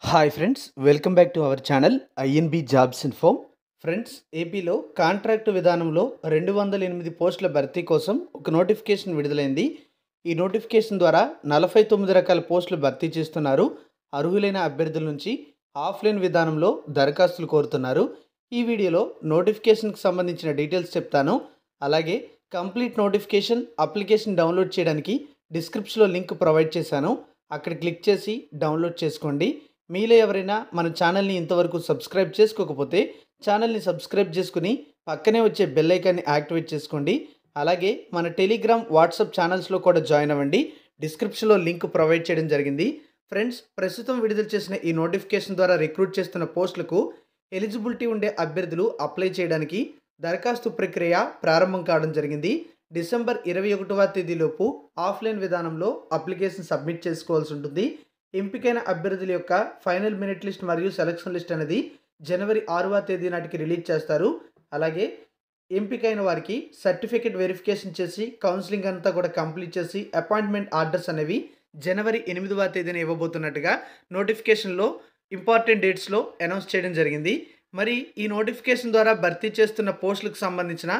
Hi friends, welcome back to our channel INB jobs info. Friends, ఏపీలో contract విధానంలో 208 పోస్టుల భర్తీ కోసం ఒక నోటిఫికేషన్ విడుదలైంది. ఈ నోటిఫికేషన్ ద్వారా 49 రకాల పోస్టులు భర్తీ చేస్తున్నారు. అర్హులైన అభ్యర్థుల నుంచి ఆఫ్లైన్ విధానంలో దరఖాస్తులు కోరుతున్నారు. ఈ వీడియోలో నోటిఫికేషన్కి సంబంధించిన డీటెయిల్స్ చెప్తాను. అలాగే కంప్లీట్ నోటిఫికేషన్ అప్లికేషన్ డౌన్లోడ్ చేయడానికి డిస్క్రిప్షన్లో లింక్ ప్రొవైడ్ చేశాను. అక్కడ క్లిక్ చేసి డౌన్లోడ్ చేసుకోండి. మీలో ఎవరైనా మన ఛానల్ని ఇంతవరకు సబ్స్క్రైబ్ చేసుకోకపోతే ఛానల్ని సబ్స్క్రైబ్ చేసుకుని పక్కనే వచ్చే బెల్ ఐకాన్ని యాక్టివేట్ చేసుకోండి. అలాగే మన టెలిగ్రామ్, వాట్సాప్ ఛానల్స్లో కూడా జాయిన్ అవ్వండి. డిస్క్రిప్షన్లో లింక్ ప్రొవైడ్ చేయడం జరిగింది. ఫ్రెండ్స్, ప్రస్తుతం విడుదల చేసిన ఈ నోటిఫికేషన్ ద్వారా రిక్రూట్ చేస్తున్న పోస్టులకు ఎలిజిబిలిటీ ఉండే అభ్యర్థులు అప్లై చేయడానికి దరఖాస్తు ప్రక్రియ ప్రారంభం కావడం జరిగింది. డిసెంబర్ 21వ తేదీలోపు ఆఫ్లైన్ విధానంలో అప్లికేషన్ సబ్మిట్ చేసుకోవాల్సి ఉంటుంది. ఎంపికైన అభ్యర్థుల యొక్క ఫైనల్ మెరిట్ లిస్ట్ మరియు సెలక్షన్ లిస్ట్ అనేది జనవరి 6వ తేదీ నాటికి రిలీజ్ చేస్తారు. అలాగే ఎంపికైన వారికి సర్టిఫికేట్ వెరిఫికేషన్ చేసి కౌన్సిలింగ్ అంతా కూడా కంప్లీట్ చేసి అపాయింట్మెంట్ ఆర్డర్స్ అనేవి జనవరి 8వ తేదీన ఇవ్వబోతున్నట్టుగా నోటిఫికేషన్లో ఇంపార్టెంట్ డేట్స్లో అనౌన్స్ చేయడం జరిగింది. మరి ఈ నోటిఫికేషన్ ద్వారా భర్తీ చేస్తున్న పోస్టులకు సంబంధించిన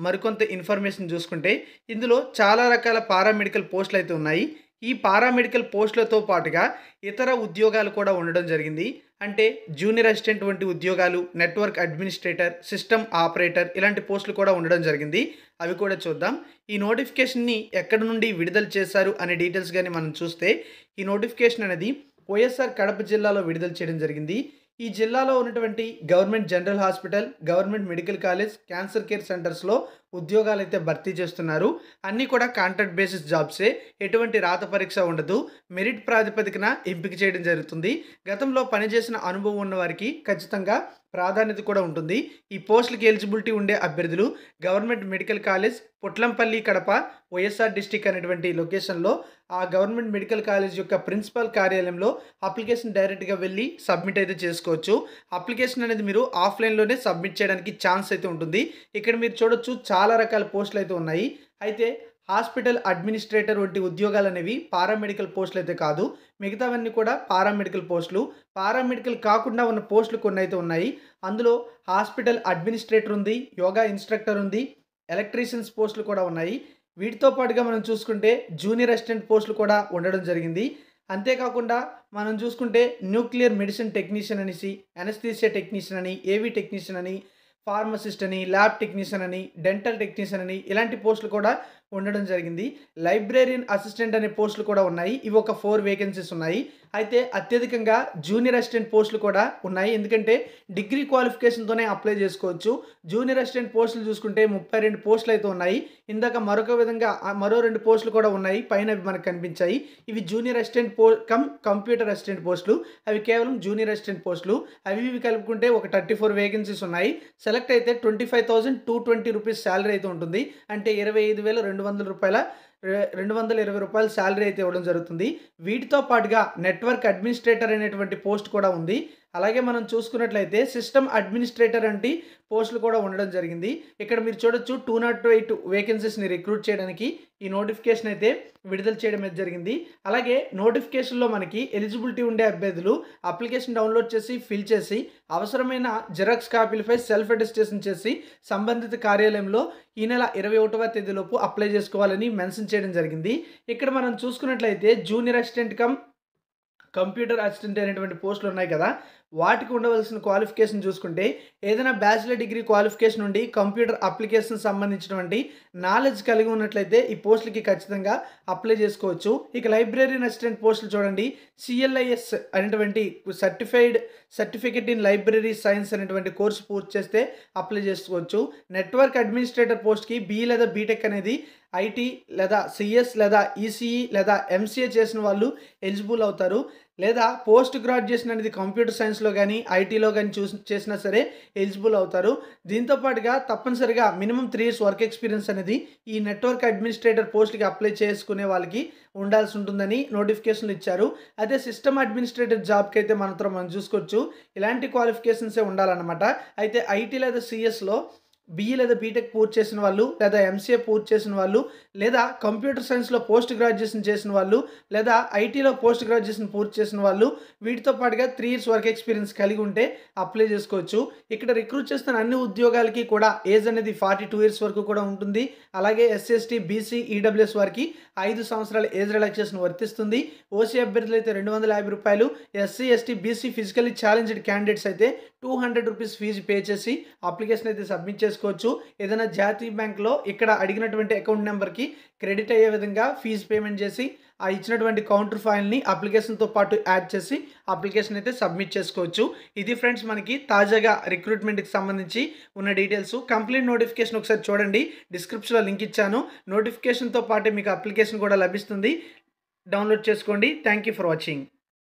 మరికొంత ఇన్ఫర్మేషన్ చూసుకుంటే ఇందులో చాలా రకాల పారామెడికల్ పోస్టులు అయితే ఉన్నాయి. ఈ పారామెడికల్ పోస్టులతో పాటుగా ఇతర ఉద్యోగాలు కూడా ఉండడం జరిగింది. అంటే జూనియర్ అసిస్టెంట్ వంటి ఉద్యోగాలు, నెట్వర్క్ అడ్మినిస్ట్రేటర్, సిస్టమ్ ఆపరేటర్ ఇలాంటి పోస్టులు కూడా ఉండడం జరిగింది. అవి కూడా చూద్దాం. ఈ నోటిఫికేషన్ని ఎక్కడి నుండి విడుదల చేశారు అనే డీటెయిల్స్ కానీ మనం చూస్తే ఈ నోటిఫికేషన్ అనేది వైఎస్ఆర్ కడప జిల్లాలో విడుదల చేయడం జరిగింది. ఈ జిల్లాలో ఉన్నటువంటి government general hospital, government medical college, cancer care సెంటర్స్లో ఉద్యోగాలు అయితే భర్తీ చేస్తున్నారు. అన్నీ కూడా కాంట్రాక్ట్ బేసిస్ జాబ్సే. ఎటువంటి రాత పరీక్ష ఉండదు. మెరిట్ ప్రాతిపదికన ఎంపిక చేయడం జరుగుతుంది. గతంలో పనిచేసిన అనుభవం ఉన్న వారికి ఖచ్చితంగా ప్రాధాన్యత కూడా ఉంటుంది. ఈ పోస్టులకి ఎలిజిబిలిటీ ఉండే అభ్యర్థులు government medical college, Putlampalli, Kadapa, YSR district అనేటువంటి లొకేషన్లో ఆ గవర్నమెంట్ మెడికల్ కాలేజ్ యొక్క ప్రిన్సిపల్ కార్యాలయంలో అప్లికేషన్ డైరెక్ట్గా వెళ్ళి సబ్మిట్ అయితే చేసుకోవచ్చు. అప్లికేషన్ అనేది మీరు ఆఫ్లైన్లోనే సబ్మిట్ చేయడానికి ఛాన్స్ అయితే ఉంటుంది. ఇక్కడ మీరు చూడొచ్చు, చాలా రకాల పోస్టులు అయితే ఉన్నాయి. అయితే హాస్పిటల్ అడ్మినిస్ట్రేటర్ వంటి ఉద్యోగాలు అనేవి పారామెడికల్ పోస్టులు అయితే కాదు. మిగతావన్నీ కూడా పారామెడికల్ పోస్టులు. పారామెడికల్ కాకుండా ఉన్న పోస్టులు కొన్ని అయితే ఉన్నాయి. అందులో హాస్పిటల్ అడ్మినిస్ట్రేటర్ ఉంది, యోగా ఇన్స్ట్రక్టర్ ఉంది, ఎలక్ట్రీషియన్స్ పోస్టులు కూడా ఉన్నాయి. వీటితో పాటుగా మనం చూసుకుంటే జూనియర్ అసిస్టెంట్ పోస్టులు కూడా ఉండడం జరిగింది. అంతేకాకుండా మనం చూసుకుంటే న్యూక్లియర్ మెడిసిన్ టెక్నీషియన్ అనేసి, అనస్థీసియా టెక్నీషియన్ అని, ఏవీ టెక్నీషియన్ అని, ఫార్మసిస్ట్ అని, ల్యాబ్ టెక్నీషియన్ అని, డెంటల్ టెక్నీషియన్ అని ఇలాంటి పోస్టులు కూడా ఉండడం జరిగింది. లైబ్రేరియన్ అసిస్టెంట్ అనే పోస్టులు కూడా ఉన్నాయి. ఇవి ఒక 4 వేకెన్సీస్ ఉన్నాయి. అయితే అత్యధికంగా జూనియర్ అసిస్టెంట్ పోస్టులు కూడా ఉన్నాయి. ఎందుకంటే డిగ్రీ క్వాలిఫికేషన్తోనే అప్లై చేసుకోవచ్చు. జూనియర్ అసిస్టెంట్ పోస్టులు చూసుకుంటే 32 పోస్టులు అయితే ఉన్నాయి. ఇందాక మరొక విధంగా మరో 2 పోస్టులు కూడా ఉన్నాయి. పైన అవి మనకు కనిపించాయి. ఇవి జూనియర్ అసిస్టెంట్ కంప్యూటర్ అసిస్టెంట్ పోస్టులు. అవి కేవలం జూనియర్ అసిస్టెంట్ పోస్టులు. ఇవి కలుపుకుంటే ఒక 34 వేకెన్సీస్ ఉన్నాయి. సెలెక్ట్ అయితే 25,220 రూపీస్ శాలరీ అయితే ఉంటుంది. అంటే 25,200 రూపాయల 220 రూపాయల శాలరీ అయితే ఇవ్వడం జరుగుతుంది. వీటితో పాటుగా నెట్వర్క్ అడ్మినిస్ట్రేటర్ అనేటువంటి పోస్ట్ కూడా ఉంది. అలాగే మనం చూసుకున్నట్లయితే సిస్టమ్ అడ్మినిస్ట్రేటర్ అంటే పోస్టులు కూడా ఉండడం జరిగింది. ఇక్కడ మీరు చూడొచ్చు, 208 వేకెన్సీస్ని రిక్రూట్ చేయడానికి ఈ నోటిఫికేషన్ అయితే విడుదల చేయడం అయితే జరిగింది. అలాగే నోటిఫికేషన్లో మనకి ఎలిజిబిలిటీ ఉండే అభ్యర్థులు అప్లికేషన్ డౌన్లోడ్ చేసి ఫిల్ చేసి అవసరమైన జిరాక్స్ కాపీలపై సెల్ఫ్ అటెస్టేషన్ చేసి సంబంధిత కార్యాలయంలో ఈ నెల 21వ తేదీలోపు అప్లై చేసుకోవాలని మెన్షన్ చేయడం జరిగింది. ఇక్కడ మనం చూసుకున్నట్లయితే జూనియర్ అసిస్టెంట్ కంప్యూటర్ అసిస్టెంట్ అనేటువంటి పోస్టులు ఉన్నాయి కదా, వాటికి ఉండవలసిన క్వాలిఫికేషన్ చూసుకుంటే ఏదైనా బ్యాచిలర్ డిగ్రీ క్వాలిఫికేషన్ నుండి కంప్యూటర్ అప్లికేషన్ సంబంధించినటువంటి నాలెడ్జ్ కలిగి ఉన్నట్లయితే ఈ పోస్టులకి ఖచ్చితంగా అప్లై చేసుకోవచ్చు. ఇక లైబ్రరీన్ అసిస్టెంట్ పోస్టులు చూడండి, CLIS అనేటువంటి సర్టిఫికేట్ ఇన్ లైబ్రరీ సైన్స్ అనేటువంటి కోర్సు పూర్తి చేస్తే అప్లై చేసుకోవచ్చు. నెట్వర్క్ అడ్మినిస్ట్రేటర్ పోస్ట్కి BE లేదా బీటెక్ అనేది IT లేదా CS లేదా ECE లేదా MCA చేసిన వాళ్ళు ఎలిజిబుల్ అవుతారు. లేదా పోస్ట్ గ్రాడ్యుయేషన్ అనేది కంప్యూటర్ సైన్స్లో కానీ ఐటీలో కానీ చేసినా సరే ఎలిజిబుల్ అవుతారు. దీంతో పాటుగా తప్పనిసరిగా మినిమం 3 years వర్క్ ఎక్స్పీరియన్స్ అనేది ఈ నెట్వర్క్ అడ్మినిస్ట్రేటర్ పోస్ట్కి అప్లై చేసుకునే వాళ్ళకి ఉండాల్సి ఉంటుందని నోటిఫికేషన్లు ఇచ్చారు. అదే సిస్టమ్ అడ్మినిస్ట్రేటర్ జాబ్కి అయితే మనం చూసుకోవచ్చు, ఇలాంటి క్వాలిఫికేషన్సే ఉండాలన్నమాట. అయితే IT లేదా CSలో బీఈ లేదా బీటెక్ పూర్తి చేసిన వాళ్ళు, లేదా ఎంసీఏ పూర్తి చేసిన వాళ్ళు, లేదా కంప్యూటర్ సైన్స్‌లో పోస్ట్ గ్రాడ్యుయేషన్ చేసిన వాళ్ళు, లేదా ఐటీలో పోస్ట్ గ్రాడ్యుయేషన్ పూర్తి చేసిన వాళ్ళు, వీటితో పాటుగా 3 ఇయర్స్ వర్క్ ఎక్స్పీరియన్స్ కలిగి ఉంటే అప్లై చేసుకోవచ్చు. ఇక్కడ రిక్రూట్ చేస్తున్న అన్ని ఉద్యోగాలకి కూడా ఏజ్ అనేది 42 ఇయర్స్ వరకు కూడా ఉంటుంది. అలాగే ఎస్సీ, ఎస్టీ, బీసీ, ఈడబ్ల్యూఎస్ వారికి 5 సంవత్సరాల ఏజ్ రిలాక్సేషన్ వర్తిస్తుంది. ఓసీ అభ్యర్థులు అయితే ₹250, SC, ST, BC physically challenged candidates అయితే ₹200 ఫీజు పే చేసి అప్లికేషన్ అయితే సబ్మిట్ చేసుకోవచ్చు. ఏదైనా జాతీయ బ్యాంక్‌లో ఇక్కడ అడిగినటువంటి అకౌంట్ నెంబర్‌కి క్రెడిట్ అయ్యే విధంగా ఫీజు పేమెంట్ చేసి ఆ ఇచ్చినటువంటి కౌంటర్ ఫైల్‌ని అప్లికేషన్‌తో పాటు యాడ్ చేసి అప్లికేషన్ అయితే సబ్మిట్ చేసుకోవచ్చు. ఇది ఫ్రెండ్స్ మనకి తాజాగా రిక్రూట్మెంట్‌కి సంబంధించి ఉన్న డీటెయిల్స్. కంప్లీట్ నోటిఫికేషన్ ఒకసారి చూడండి. డిస్క్రిప్షన్‌లో లింక్ ఇచ్చాను. నోటిఫికేషన్‌తో పాటే మీకు అప్లికేషన్ కూడా లభిస్తుంది. డౌన్లోడ్ చేసుకోండి. Thank you for watching.